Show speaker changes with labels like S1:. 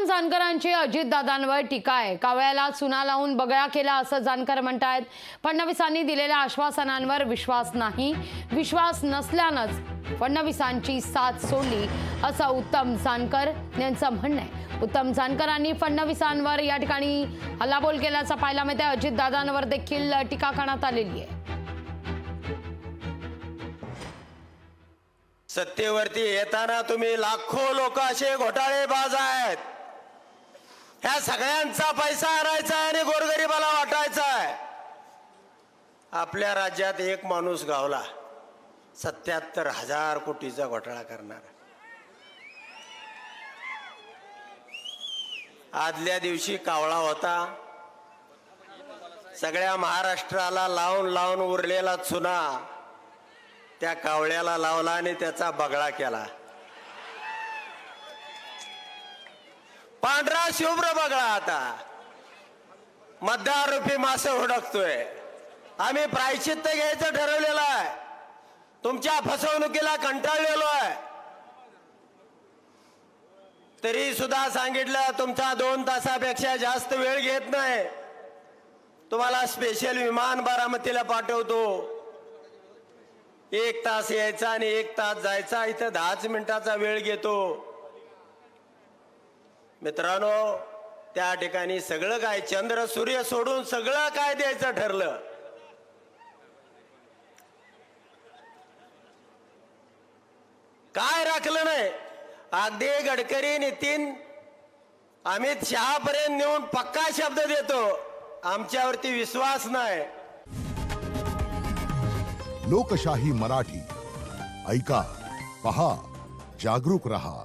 S1: जानकरांची अजितदादांवर टीका आहे। कावळ्याला चुना लावून बगळा केला असं जानकर म्हणतात। फडणवीसांनी दिलेल्या आश्वासनांवर विश्वास नाही, विश्वास नसल्यानंच फडणवीसांची साथ सोडली असं उत्तम जानकर यांचं म्हणणं आहे। उत्तम जानकरांनी फडणवीसांवर या ठिकाणी हल्लाबोल केल्याचं पाहायला मिळते। अजितदादांवर देखील टीका करण्यात आलेली आहे।
S2: सत्तेवरती येताना तुम्ही लाखो लोक असे घोटाळेबाज आहेत, ह्या सगळ्यांचा पैसा आणायचा आणि गोरगरिबाला वाटायचा आहे। आपल्या राज्यात एक माणूस गावला 77,000 कोटीचा घोटाळा करणार। आदल्या दिवशी कावळा होता, सगळ्या महाराष्ट्राला लावून लावून उरलेला चुना त्या कावळ्याला लावला आणि त्याचा बगळा केला। पांढरा शुभ्र बगळा आता मतदाररूपी मासे हुडकतोय। आम्ही प्रायश्चित्त घ्यायचं ठरवलेलं आहे, तुमच्या फसवणुकीला कंटाळलेलो आहे। तरी सुद्धा सांगितलं तुमचा 2 तासापेक्षा जास्त वेळ घेत नाही, तुम्हाला स्पेशल विमान बारामतीला पाठवतो। 1 तास यायचा आणि 1 तास जायचा, इथं 10 मिनिटाचा वेळ घेतो। मित्रांनो, त्या ठिकाणी सगळं काय चंद्र सूर्य सोडून सगळं काय द्यायचं ठरलं। काय राखलं नाही। अगदी गडकरी, नितीन, अमित शहा पर्यंत नेऊन पक्का शब्द देतो, आमच्यावरती विश्वास नाही।
S3: लोकशाही मराठी ऐका, पहा, जागरूक रहा।